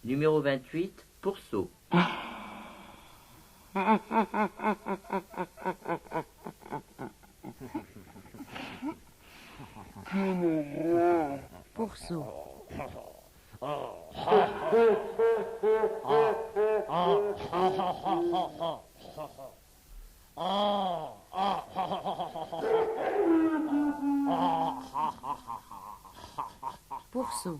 Numéro 28, Pourceau. Pourceau. Pourceau.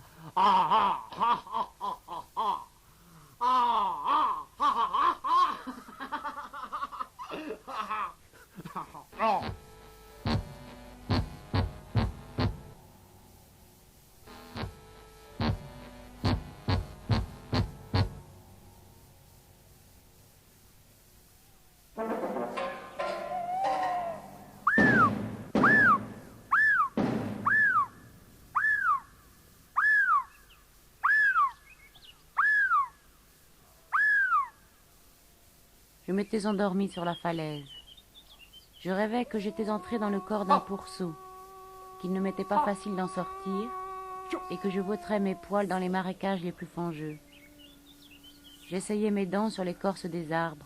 Je m'étais endormie sur la falaise. Je rêvais que j'étais entrée dans le corps d'un pourceau, qu'il ne m'était pas facile d'en sortir, et que je vautrais mes poils dans les marécages les plus fangeux. J'essayais mes dents sur l'écorce des arbres.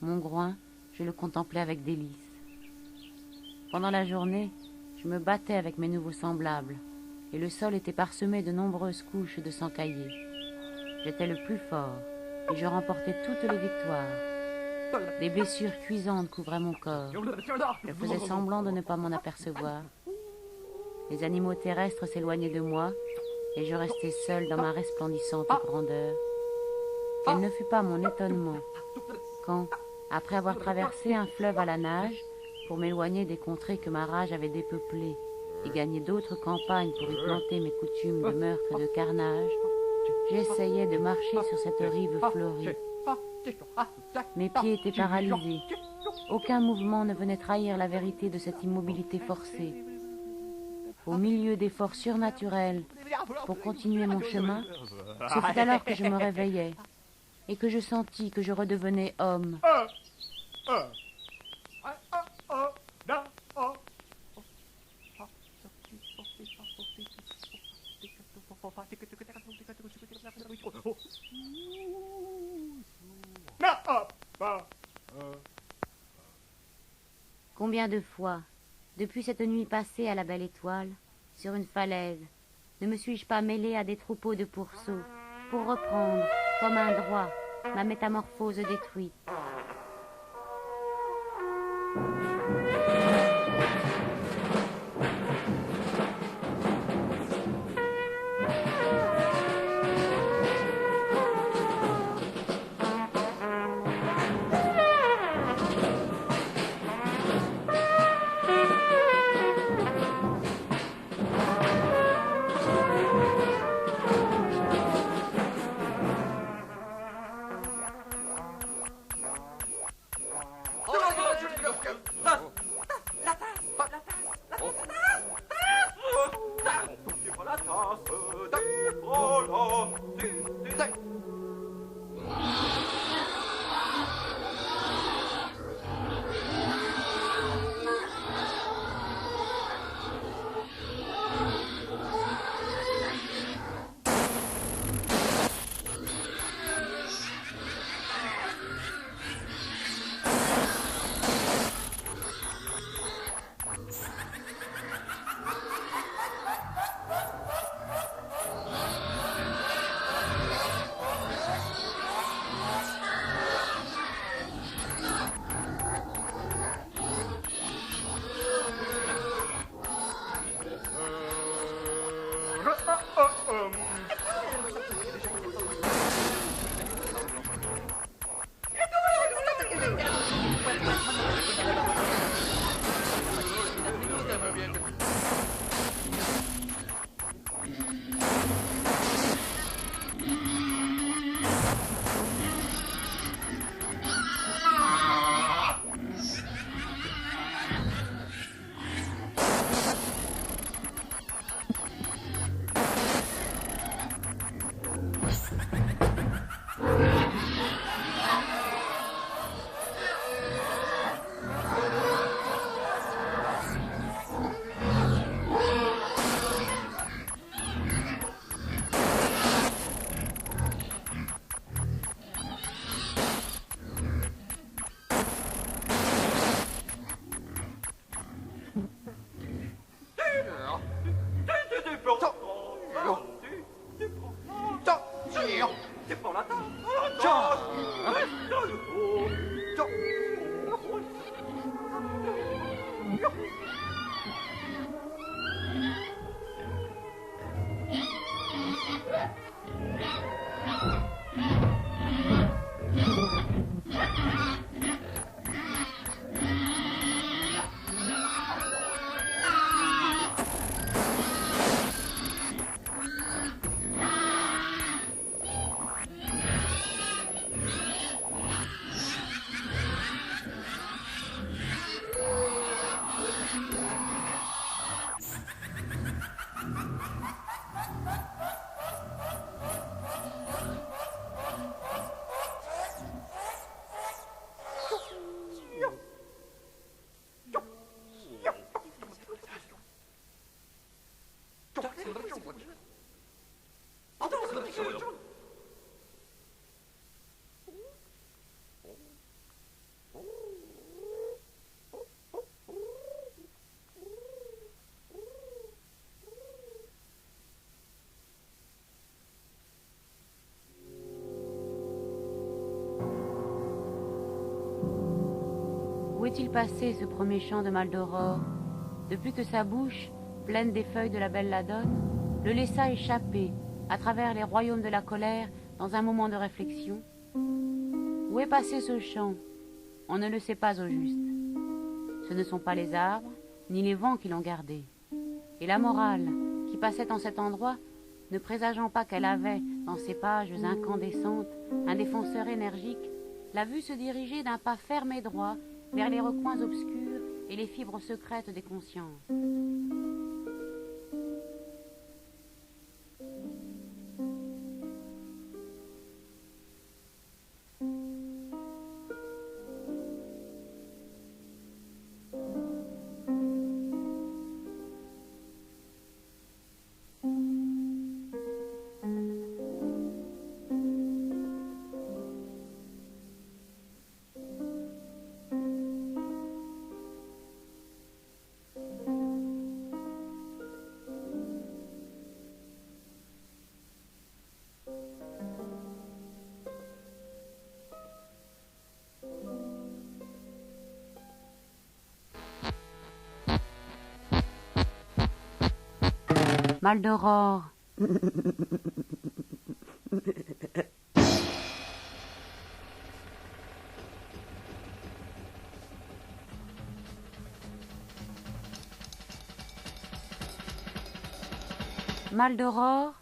Mon groin, je le contemplais avec délice. Pendant la journée, je me battais avec mes nouveaux semblables, et le sol était parsemé de nombreuses couches de sang caillé. J'étais le plus fort, et je remportais toutes les victoires. Des blessures cuisantes couvraient mon corps. Je faisais semblant de ne pas m'en apercevoir. Les animaux terrestres s'éloignaient de moi, et je restais seule dans ma resplendissante grandeur. Quel ne fut pas mon étonnement quand, après avoir traversé un fleuve à la nage, pour m'éloigner des contrées que ma rage avait dépeuplées et gagner d'autres campagnes pour y planter mes coutumes de meurtre et de carnage, j'essayais de marcher sur cette rive fleurie. Mes pieds étaient paralysés. Aucun mouvement ne venait trahir la vérité de cette immobilité forcée. Au milieu d'efforts surnaturels pour continuer mon chemin, ce fut alors que je me réveillai et que je sentis que je redevenais homme. Combien de fois, depuis cette nuit passée à la belle étoile, sur une falaise, ne me suis-je pas mêlé à des troupeaux de pourceaux pour reprendre, comme un droit, ma métamorphose détruite. s'est-il passé, ce premier chant de Maldoror, depuis que sa bouche, pleine des feuilles de la belladone, le laissa échapper à travers les royaumes de la colère dans un moment de réflexion? Où est passé ce chant? On ne le sait pas au juste. Ce ne sont pas les arbres, ni les vents qui l'ont gardé. Et la morale, qui passait en cet endroit, ne présageant pas qu'elle avait, dans ses pages incandescentes, un défenseur énergique, l'a vue se diriger d'un pas ferme et droit vers les recoins obscurs et les fibres secrètes des consciences. Maldoror. Maldoror